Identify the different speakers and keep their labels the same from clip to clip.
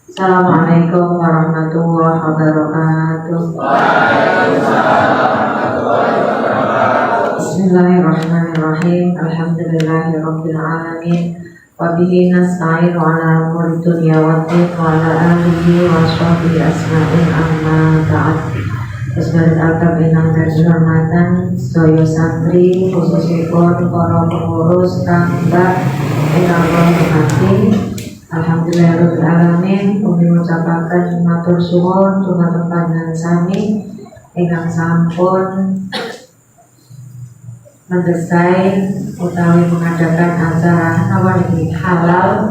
Speaker 1: Assalamualaikum warahmatullahi wabarakatuh. Bismillahirrahmanirrahim. Alhamdulillahirabbil alamin. Wa bihi nasta'inu ala umuri dunya waddin wa ala alihi wa sahbihi asma'in amma ba'd. Sebagai alkab inang dan hormatan sedaya santri khususipun para pengurus tambah ingkang hormati. Alhamdulillahirabbil alamin. Kami ngucapaken matur suwun dumateng panjenengan sami ingkang sampun mendesain utawi mengadakan acara ini halal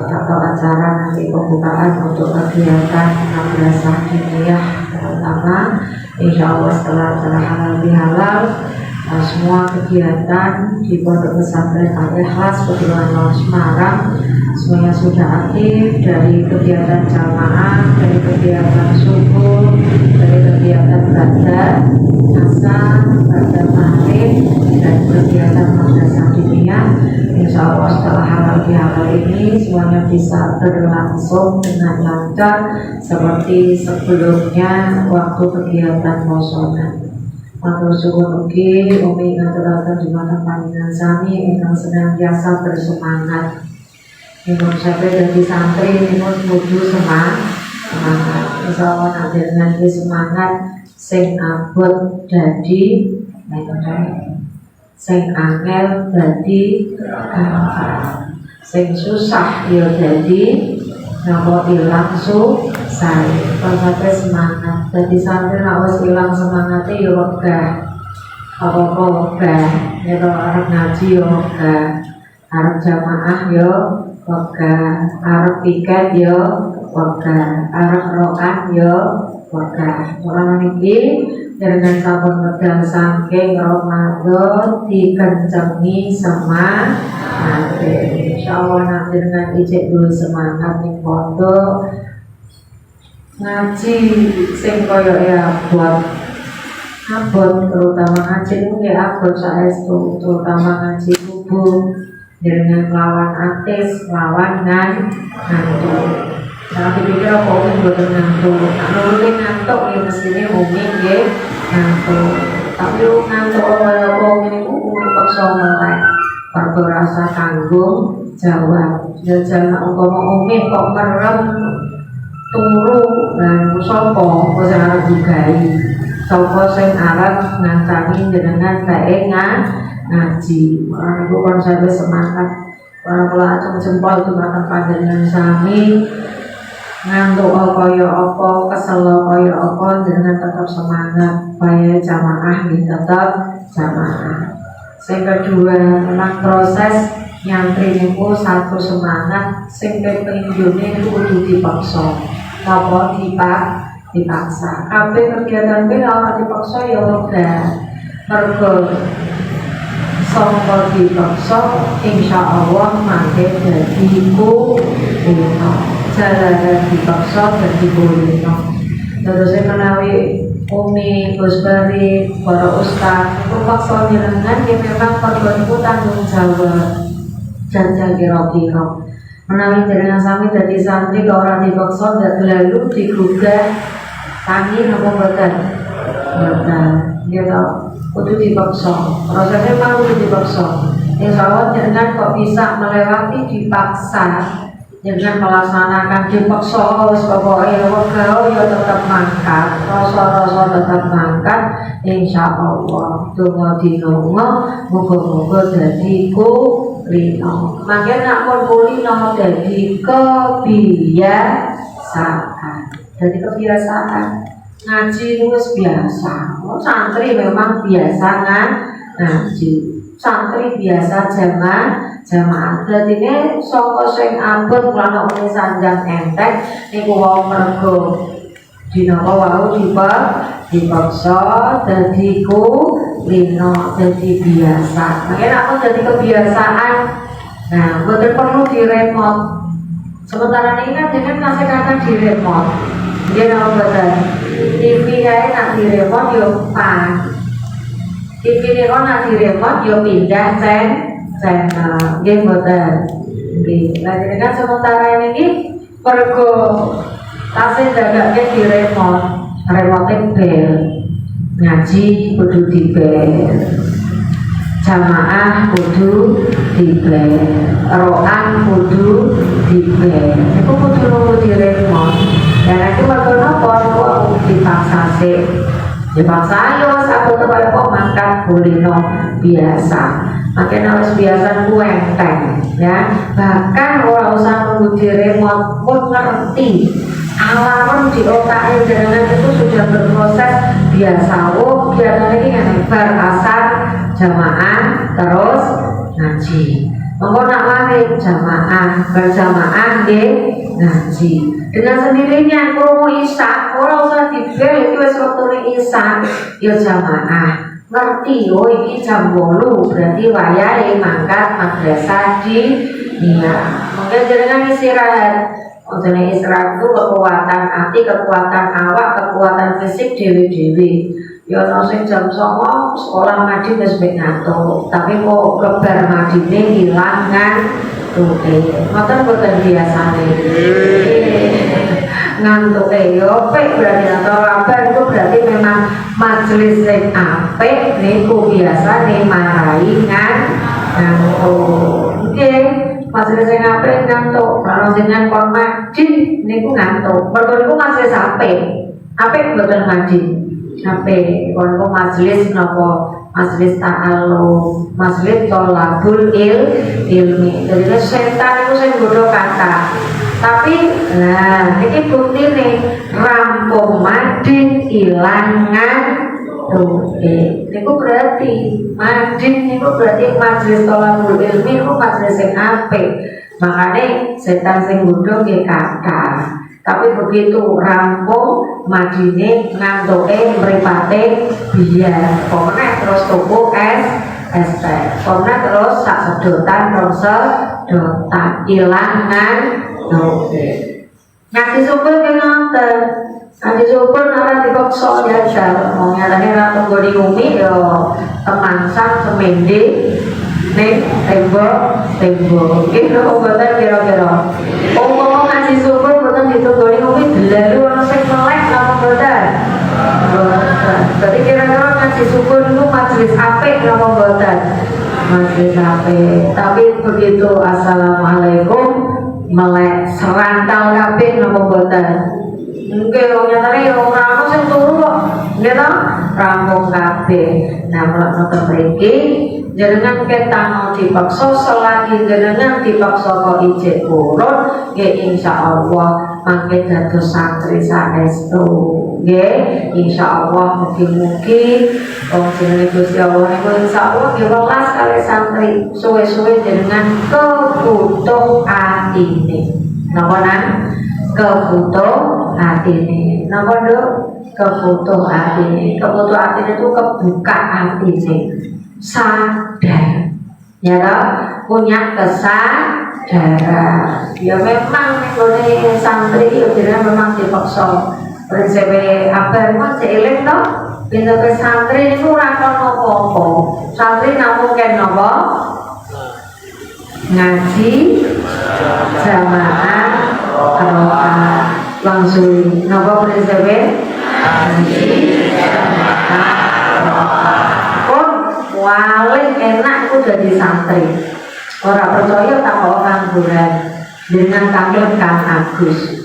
Speaker 1: atau acara nanti pembukaan untuk kegiatan madrasah diniyah pertama. Insya Allah setelah acara halal bihalal, semua kegiatan di Pondok Pesantren Al-Ikhlas Petualangan Laut Semarang semuanya sudah aktif, dari kegiatan jamaah, dari kegiatan subuh, dari kegiatan baca asar, baca maghrib, dan kegiatan madrasah diniyah. Insya Allah setelah halal bihalal ini semuanya bisa berlangsung dengan lancar seperti sebelumnya waktu kegiatan mosonan. Matur suwun ugi umi ngaturaken dumateng panjenengan sami ingkang senantiasa bersemangat. Nyuwun sampai dadi santri nyuwun kudu semangat. Insyaallah nanti semangat sing abot dadi sing angel dadi sing susah ya dadi napa ilang susah. Sampai semangat dadi santri nek wis ilang semangate ya wegah. Apa-apa wegah, nek arep ngaji ya wegah, arep jamaah ya wegah, arep piket ya wegah, arep rokan ya wegah. Ora niki dengan sampun medal saking Ramadan dikencengi semangat. Insyaallah nanti dengan ijek dulu semangat ning pondok ngaji sing kaya abot terutama ngaji nggih abot saestu, terutama ngaji subuh dengan lawan atis, lawan ngantuk. Jangan dipikir apa umi boten ngantuk. Nek ngantuk ya mestine umi nggih ngantuk. Tapi ngantuk kaya apa umi niku paksa melek. Pergo rasa tanggung jawab. Jajan umpama umi kok merem turu lan sapa kok arep digawe. Sapa sing arep ngancani jenengan bae ngaji. Ora niku kon sampe semangat. Ora kula acung jempol dumateng panjenengan sami. Ngantuk kaya apa, kesel kaya apa, jenengan tetap semangat. Supaya jamaah nggih tetap jamaah. Sing kedua, tentang proses nyantri niku satu semangat, sing penjune niku kudu dipaksa. Napa dipaksa. Kabeh kegiatan kuwi ora dipaksa ya wegah. Mergo sangka dipaksa insyaallah mangke dadi kulino. Jalanan dipaksa dadi kulino. Terus menawi umi, Gus Bari, para ustaz itu paksa jenengan ya memang perbuatan itu tanggung jawab dan kira-kira menawi jenengan sami dadi santri kok ora dipaksa ndak lalu digugah tangi napa mboten gitu kudu dipaksa prosesnya memang kudu dipaksa. Insyaallah jenengan kok bisa melewati dipaksa dengan melaksanakan dipaksa wis pokoke wegah ya tetap mangkat, rasa-rasa tetap mangkat insyaallah. Donga dinonga muga-muga dadi kulino. Mangke nek pun kulino dadi kebiasaan. Dadi kebiasaan. Ngaji wis biasa. Santri memang biasa ngaji. Santri biasa jamaah. Dadine saka sing abot lan nek sanjang entek niku wau mergo dina wau dipaksa dadi kulino, dadi biasa. Makanya nek dadi kebiasaan, nah mboten perlu diremot. Sementara ini kan dengan kasih kata diremot. Dia nama betul. TV kae nak diremot yo pas. TV ini kok nak diremot yo pindah channel. Nggih mboten. Nggih. Lah jenengan sementara ini Mergo tasih jagake diremot, remote bel. Ngaji kudu dibel. Jamaah kudu dibel. Roan kudu dibel. Iku kudu diremot. Dan itu mergo napa kok dipaksa sih. Dipaksa yo satu tempat kok mangkat kulino biasa. Makin harus biasa ku enteng ya. Bahkan orang usah nunggu di remote pun ngerti alarm di otaknya jenengan itu sudah berproses biasa. Oh biasa ini kan berasal jamaah terus ngaji. Mengko nak mari jamaah berjamaah ngaji. Dengan sendirinya krungu isya ora usah dibel iki wis wektune isya ya jamaah. Ngerti oh ini jam 8 berarti wayahe mangkat madrasah di mungkin jenengan istirahat. Untuk istirahat itu kekuatan hati, kekuatan awak, kekuatan fisik dewi-dewi. Ya ono sing jam 09.00 sekolah madi wis ngantuk, tapi kok lebar madine ilang ngoten boten biasane. Ngantuk yo pek berarti atau apa itu berarti memang majelis sing apik niku biasane marai ngantuk. Nggih, majelis sing apik ngantuk, kalau jenengan kon madi niku ngantuk. Mergo niku majelis apik. Apik boten madi. Sampai kon majelis napa majelis ta'alum, majelis tolabul ilmi. Jadi setan itu sing godho kata. Tapi nah ini bukti nih rampung madin ilangan itu berarti madin itu berarti majelis tolabul ilmi itu majelis yang apik. Makanya setan sing godho ge kata. Tapi begitu rampung madine ngantuke mripate biar pokoknya terus tuku es teh pokoknya terus sak sedotan sedotan ilangan ngaji syukur ke nonton ngaji syukur nara dipaksa jajal mau nyatanya ratu godi umi yo temangsang semende nih tembok itu obatan kira-kira ngomong ngaji syukur boten ditugoni umi delalu ana sing melek napa boten berarti kira-kira ngaji syukur itu majelis apik napa boten majelis apik tapi begitu assalamualaikum melek serantau kabeh napa boten nggih nyatane ya ora ana sing turu kok nggih to rampung kabeh nah mlek mriki jenengan ketang dipaksa selagi jenengan dipaksa kok ijek urut nggih insyaallah mangke dados santri saestu nggih insyaallah mugi-mugi wong jenenge Gusti Allah niku insyaallah nggih welas kali santri suwe-suwe jenengan kebutuh atine napa nan kebutuh atine napa Nduk kebutuh atine itu kebuka atine sadar ya toh punya kesadaran ya memang nih santri ya memang dipaksa prinsip apa memang seiling toh pintu ke santri itu rakon apa-apa santri namung ken napa ngaji jamaah rokaat langsung napa prinsip ngaji jamaah rokaat paling enak itu jadi santri. Orang percaya tak orang bulan dengan kami Kang Agus.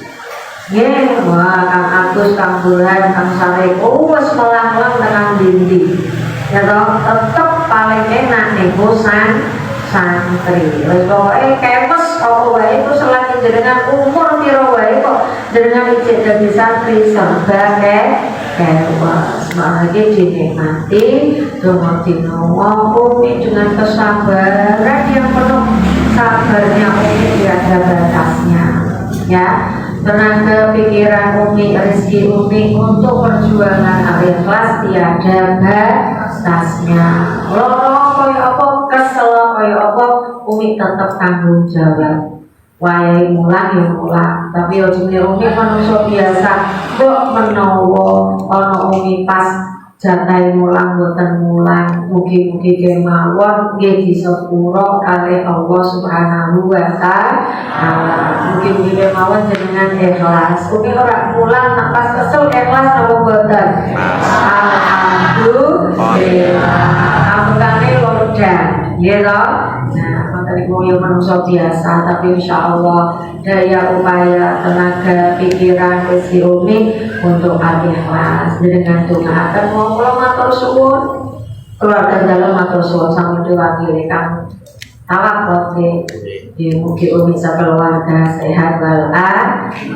Speaker 1: Nggih, wah Kang Agus, Kang Bulan, Kang Sarek, wis melang-lang dengan dindi. Ya toh, tetep paling enak niku santri. Wis pokoke kepes apa wae itu selagi jenengan umur pira wae kok jenengan ijek dadi santri serba kewas. Lagi dinikmati dengan dinomo umi dengan kesabaran yang penuh sabarnya umi tiada batasnya ya tenaga pikiran umi rezeki umi untuk perjuangan ikhlas tiada batasnya loro kaya apa kesel kaya apa umi tetap tanggung jawab wayahe mulang ya mulang tapi ujungnya umi manusia biasa kok menawa ana umi pas jatai mulang boten mulang, mugi-mugi kemawon nggih disepuro kalih Allah Subhanahu wa taala. Mugi-mugi kemawon jenengan ikhlas. Ugi ora mulang nak pas kesel ikhlas napa boten? Alhamdulillah. Ampune lordan, nggih to? Nah, menteriku yo manusia biasa, tapi insya Allah daya upaya tenaga pikiran rezeki umi untuk ikhlas dengan doa akan mau matur suwun keluarga dalam matur suwun sama diwakili kang tawakal di mugi umi sekeluarga sehat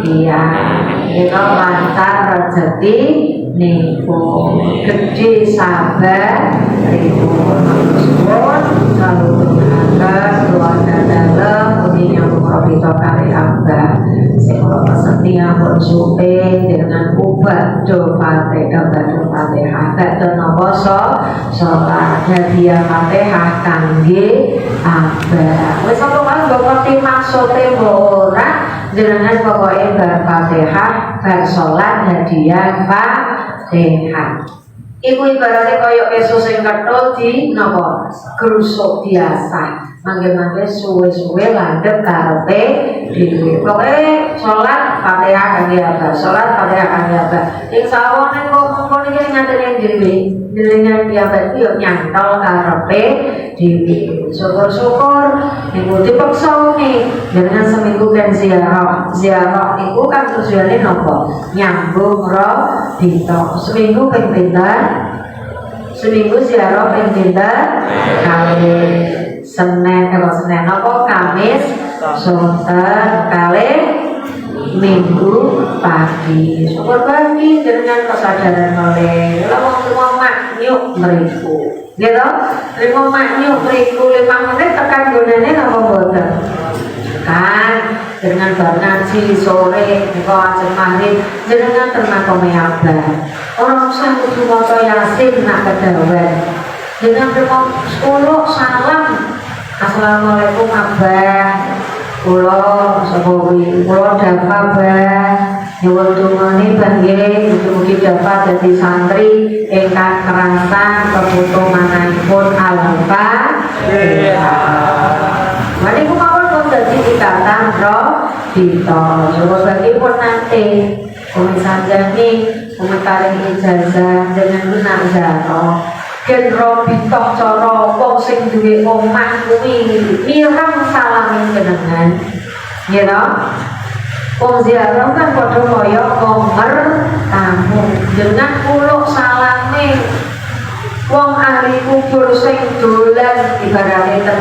Speaker 1: iya itu lancar rezeki niku gede sabar ribu matur suwun selalu doakan keluarga dalam uji yang kita kali amba sekolah pesetia bersupe dengan ubat do fatihah do fatihah dan noposo sholat hadiah fatihah kangge amba wis apa kan ngerti maksudnya ora jenengan pokoknya bar fatihah bar sholat hadiah fatihah. Iku ibaratnya kaya kesu sing ketul di napa grusuk biasa. Mangke-mangke suwe-suwe landhep karepe dhewe. Pokoke salat Fatihah kangge apa? Salat Fatihah kangge apa? Ing sawane ngomong iki nganteni dhewe. Jenengan piyambak yo nyantol karepe dhewe. Syukur-syukur niku dipaksa nih. Jenengan seminggu kan ziarah. Ziarah iku kan tujuane napa? Nyambung roh dito. Seminggu ping pinten? Seminggu ziarah ping pinten? Kali Senin apa Kamis Sonten kali Minggu pagi. Syukur pagi dengan kesadaran oleh wong maknyuk mriku. Gitu? Lima maknyuk mriku 5 menit tekan gunane napa mboten? Kan dengan bar ngaji sore nika ajeng maghrib jenengan tenang komeabah. Ora usah kudu maca Yasin nak kedawen. Jenengan pripun 10 salam. Assalamualaikum abah. Kula sapa kuwi? Kula dapat abah. Nyuwun dungane bangge mugi-mugi dapat dadi santri ingkang kerasan keputu manahipun Al-Fatihah. Mari kemawon pun dadi ikatan roh dito. Coba bagi pun nanti kami sanjani paring ijazah dengan benar zaro. Ken robitoh cara wong sing duwe omah kuwi mirang salami jenengan. Ya to? Wong ziarah kan padha kaya komer tamu. Jenengan kuluk salame wong ahli kubur sing dolan ibarate ten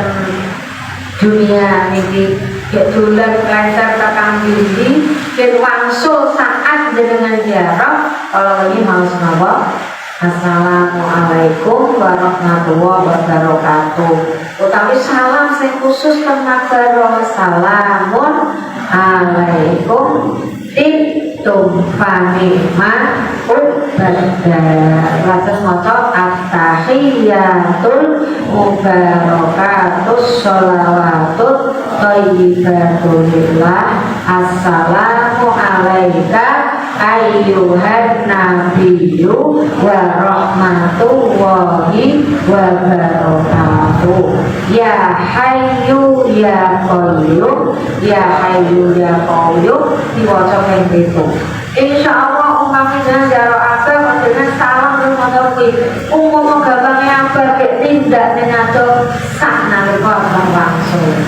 Speaker 1: dunia niki nek dolan lancar tekan dindi ken wangsul saat jenengan ziarah kalau ini mau napa? Assalamualaikum warahmatullahi wabarakatuh. Utawi salam sing khusus tentang Assalamun alaikum tintum fanima ubada. Lajeng maca at-tahiyatul mubarakatus sholawatut thayyibatulillah. Assalamu alaika ayyuhan nabiyyu wa rahmatullahi wa barakatuh. Ya hayyu ya qayyum, ya hayyu ya qayyum diwaca ping 7. Insyaallah umpami jenengan jaro abah dengan salam terus matur kuwi. Umum gampange abah kek tindak ning adoh sak nalika langsung.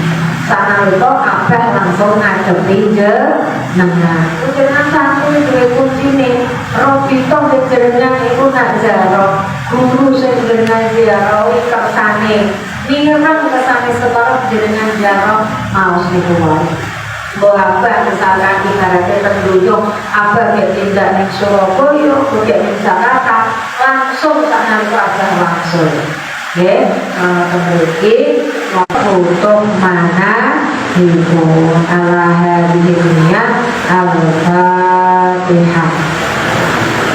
Speaker 1: Sanalika abah langsung ngadepi jenengan. Jenengan santri duwe kuncine. Robito jenengan iku nak jaro guru sing jenengan jaro kersane. Mirang kersane setorok jenengan jaro maos niku wae. Mbok abah misalkan ibaratnya terduyung abah gak tindak ning Surabaya, gak ning Jakarta, langsung sanalika abah langsung. Nggih, mriki untuk mana ibu ala hadhihi al-Fatihah.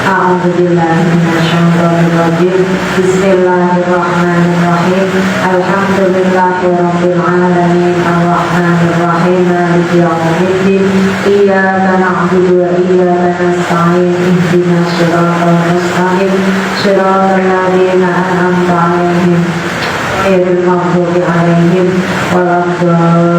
Speaker 1: A'udzubillahi minasyaitonir rajim. Bismillahirrahmanirrahim. Alhamdulillahirabbil alamin arrahmanir rahim maliki yaumiddin. Iyyaka na'budu wa iyyaka nasta'in ihdinas siratal mustaqim alaihim siratal ladzina an'amta alaihim ghairil maghdubi alaihim waladdallin.